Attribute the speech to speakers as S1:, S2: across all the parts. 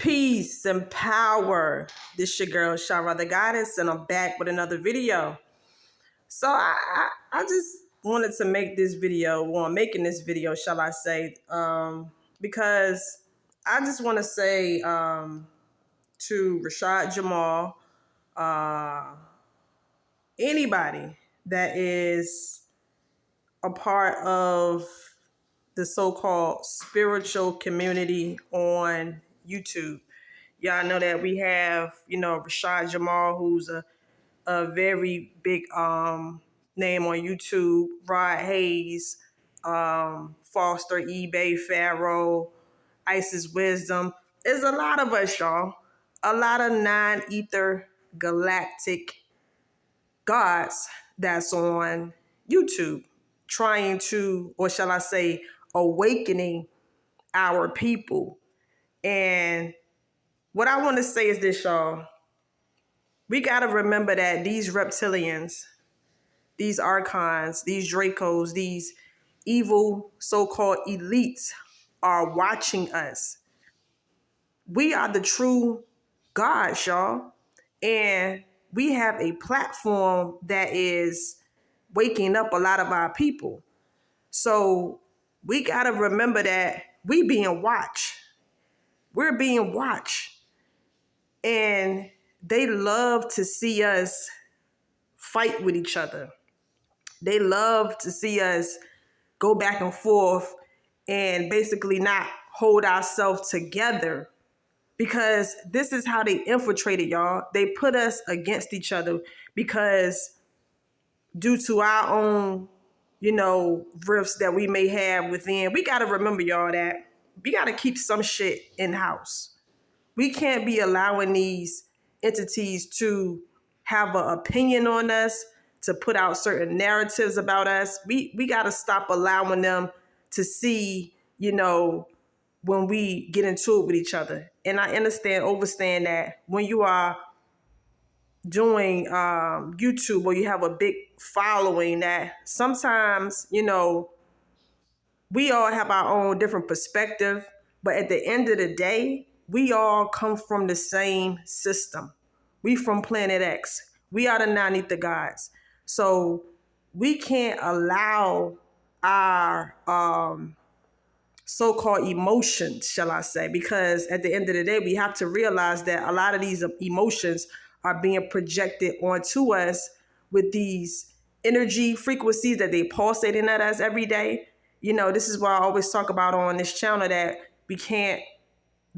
S1: Peace and power. This your girl, Shara the Goddess, and I'm back with another video. So I just wanted to make this video, well, I'm making this video, shall I say, because I just want to say to Rashad Jamal, anybody that is a part of the so-called spiritual community on YouTube. Y'all know that we have, Rashad Jamal, who's a very big name on YouTube, Rod Hayes, Foster, eBay, Pharaoh, Isis Wisdom. There's a lot of us, y'all. A lot of non-ether galactic gods that's on YouTube trying to, or shall I say, awakening our people. And what I want to say is this, y'all. We got to remember that these reptilians, these archons, these Dracos, these evil so-called elites are watching us. We are the true gods, y'all. And we have a platform that is waking up a lot of our people. So we got to remember that we being watched. We're being watched. And they love to see us fight with each other. They love to see us go back and forth and basically not hold ourselves together, because this is how they infiltrated, y'all. They put us against each other because due to our own, rifts that we may have within, we got to remember, y'all, that we got to keep some shit in-house. We can't be allowing these entities to have an opinion on us, to put out certain narratives about us. We got to stop allowing them to see, when we get into it with each other. And I understand that when you are doing YouTube, or you have a big following, that sometimes, we all have our own different perspective. But at the end of the day, we all come from the same system. We from Planet X. We are the non-ether gods. So we can't allow our so-called emotions, shall I say, because at the end of the day, we have to realize that a lot of these emotions are being projected onto us with these energy frequencies that they pulsating at us every day. This is why I always talk about on this channel that we can't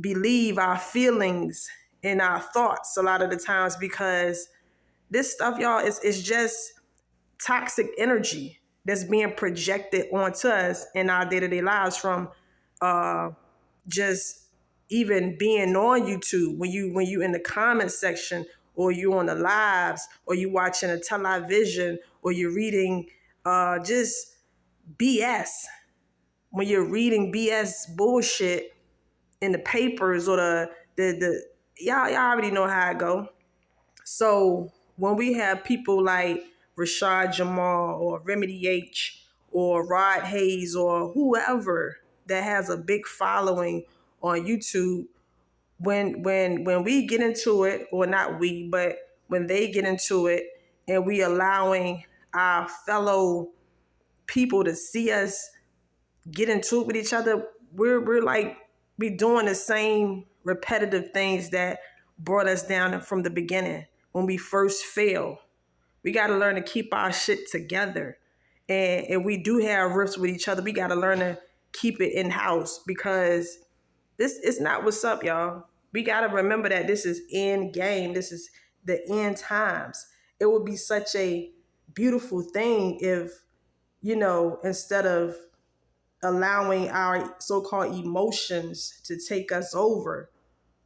S1: believe our feelings and our thoughts a lot of the times, because this stuff, y'all, is just toxic energy that's being projected onto us in our day-to-day lives from just even being on YouTube. When you in the comment section, or you on the lives, or you watching a television, or you're reading just BS. When you're reading BS bullshit in the papers, or the y'all already know how it go. So when we have people like Rashad Jamal or Remedy H or Rod Hayes or whoever that has a big following on YouTube, when we get into it, or not we, but when they get into it, and we allowing our fellow people to see us get into it with each other, we're like, we doing the same repetitive things that brought us down from the beginning when we first failed. We got to learn to keep our shit together. And if we do have rifts with each other, we got to learn to keep it in-house, because this is not what's up, y'all. We got to remember that this is end game. This is the end times. It would be such a beautiful thing if, instead of allowing our so-called emotions to take us over,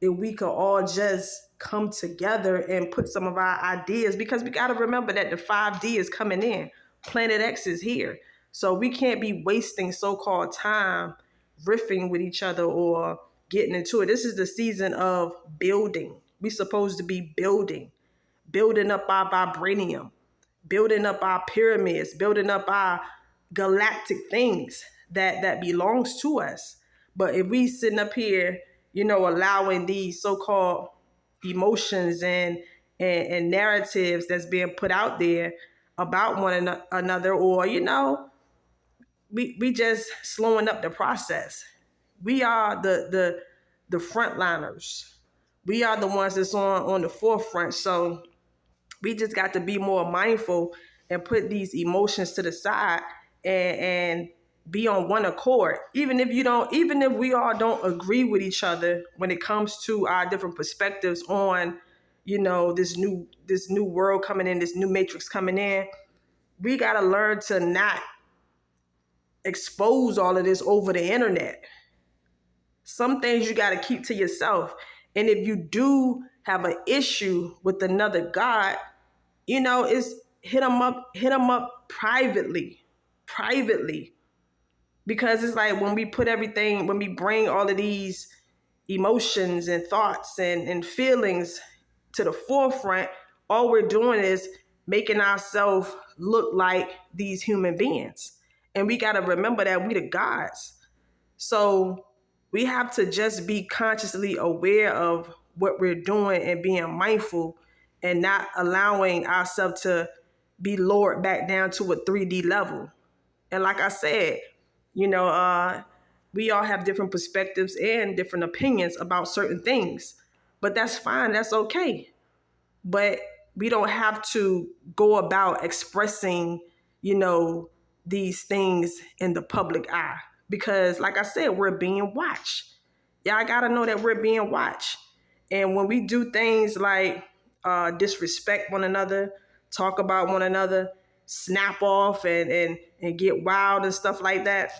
S1: if we could all just come together and put some of our ideas, because we got to remember that the 5D is coming in. Planet X is here. So we can't be wasting so-called time riffing with each other or getting into it. This is the season of building. We're supposed to be building up our vibranium, building up our pyramids, building up our galactic things that belongs to us. But if we sitting up here, allowing these so-called emotions and narratives that's being put out there about one another, or we just slowing up the process. We are the frontliners. We are the ones that's on the forefront. So we just got to be more mindful and put these emotions to the side and be on one accord. Even if we all don't agree with each other when it comes to our different perspectives on, this new world coming in, this new matrix coming in, we got to learn to not expose all of this over the internet. Some things you got to keep to yourself. And if you do have an issue with another God, it's hit them up privately. Because it's like when we bring all of these emotions and thoughts and feelings to the forefront, all we're doing is making ourselves look like these human beings. And we got to remember that we the gods. So we have to just be consciously aware of what we're doing and being mindful and not allowing ourselves to be lowered back down to a 3D level. And like I said, we all have different perspectives and different opinions about certain things, but that's fine. That's okay. But we don't have to go about expressing, these things in the public eye, because like I said, we're being watched. Y'all gotta know that we're being watched. And when we do things like disrespect one another, talk about one another, snap off and get wild and stuff like that,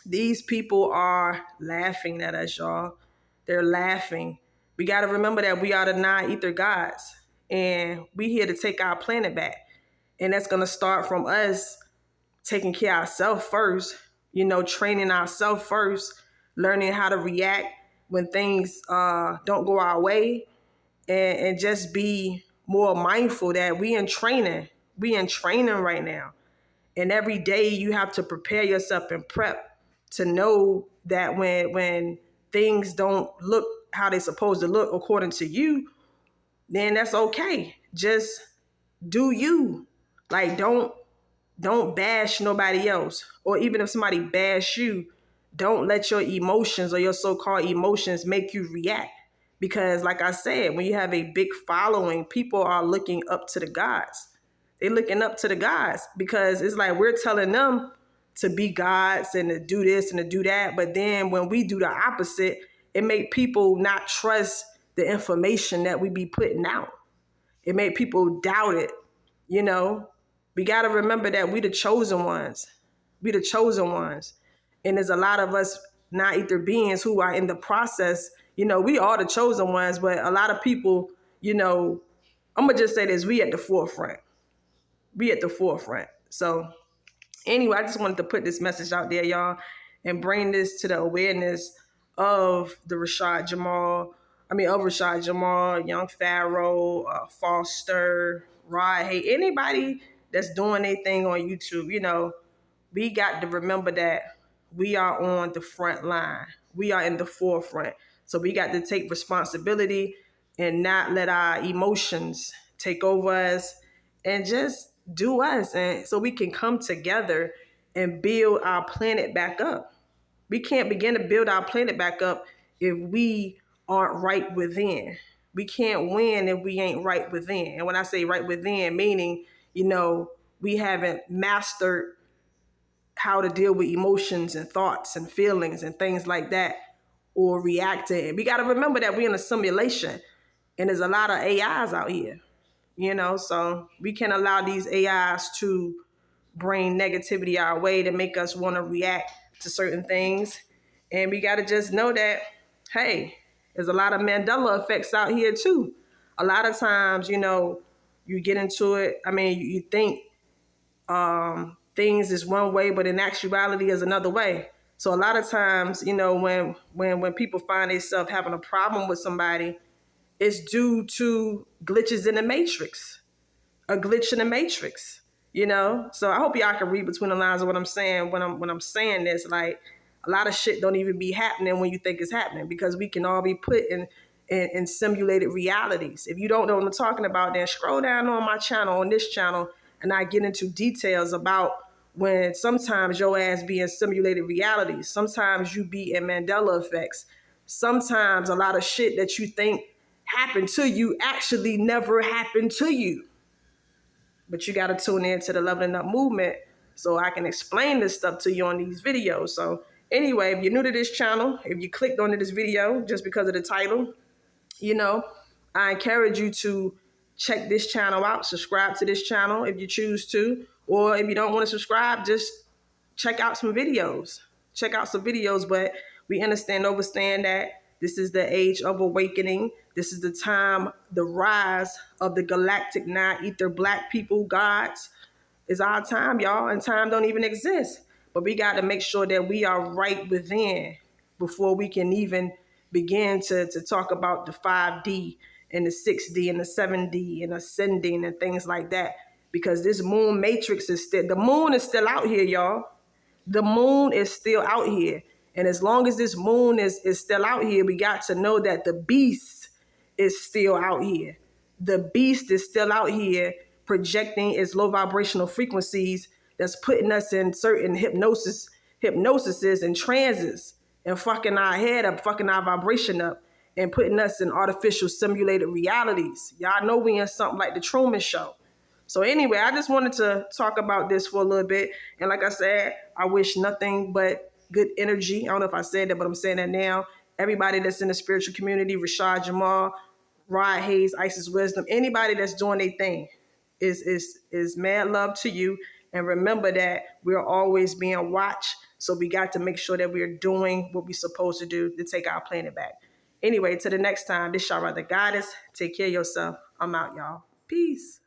S1: these people are laughing at us, y'all. They're laughing. We got to remember that we are the non-ether gods, and we here to take our planet back. And that's going to start from us taking care of ourselves first, training ourselves first, learning how to react when things don't go our way, and just be more mindful that we in training. We in training right now. And every day you have to prepare yourself and prep to know that when things don't look how they're supposed to look according to you, then that's okay. Just do you. Like, don't bash nobody else. Or even if somebody bash you, don't let your emotions or your so-called emotions make you react. Because like I said, when you have a big following, people are looking up to the gods. They're looking up to the gods because it's like we're telling them to be gods and to do this and to do that. But then when we do the opposite, it make people not trust the information that we be putting out. It made people doubt it. We got to remember that we the chosen ones. We the chosen ones. And there's a lot of us non-ether beings who are in the process. We are the chosen ones, but a lot of people, I'm going to just say this, we at the forefront. We at the forefront. So anyway, I just wanted to put this message out there, y'all, and bring this to the awareness of Rashad Jamal, Young Pharaoh, Foster, Rod, hey, anybody that's doing anything on YouTube, we got to remember that we are on the front line. We are in the forefront. So we got to take responsibility and not let our emotions take over us and just do us. And so we can come together and build our planet back up. We can't begin to build our planet back up if we aren't right within. We can't win if we ain't right within. And when I say right within, meaning, we haven't mastered how to deal with emotions and thoughts and feelings and things like that, or reacting. We got to remember that we're in a simulation and there's a lot of AIs out here, so we can't allow these AIs to bring negativity our way to make us want to react to certain things. And we got to just know that, hey, there's a lot of Mandela effects out here too. A lot of times, you get into it. You think things is one way, but in actuality is another way. So a lot of times, when people find themselves having a problem with somebody, it's due to glitches in the matrix, a glitch in the matrix. So I hope y'all can read between the lines of what I'm saying when I'm saying this. Like, A lot of shit don't even be happening when you think it's happening, because we can all be put in simulated realities. If you don't know what I'm talking about, then scroll down on my channel, on this channel, and I get into details about when sometimes your ass be in simulated realities. Sometimes you be in Mandela effects. Sometimes a lot of shit that you think happened to you actually never happened to you. But you got to tune in to the Leveling Up movement so I can explain this stuff to you on these videos. So anyway, if you're new to this channel, if you clicked onto this video just because of the title, you know, I encourage you to check this channel out, subscribe to this channel if you choose to, or if you don't want to subscribe, just check out some videos. Check out some videos, but we understand that this is the age of awakening. This is the time, the rise of the galactic non-ether black people gods. It's our time, y'all, and time don't even exist. But we got to make sure that we are right within before we can even begin to talk about the 5D and the 6D and the 7D and ascending and things like that. Because this moon matrix is still, the moon is still out here, y'all. The moon is still out here. And as long as this moon is still out here, we got to know that the beast is still out here. The beast is still out here projecting its low vibrational frequencies that's putting us in certain hypnoses and trances and fucking our head up, fucking our vibration up, and putting us in artificial simulated realities. Y'all know we in something like the Truman Show. So anyway, I just wanted to talk about this for a little bit. And like I said, I wish nothing but good energy. I don't know if I said that, but I'm saying that now. Everybody that's in the spiritual community, Rashad Jamal, Rod Hayes, Isis Wisdom, anybody that's doing their thing is mad love to you. And remember that we're always being watched. So we got to make sure that we're doing what we're supposed to do to take our planet back. Anyway, till the next time, this y'all, the goddess. Take care of yourself. I'm out, y'all. Peace.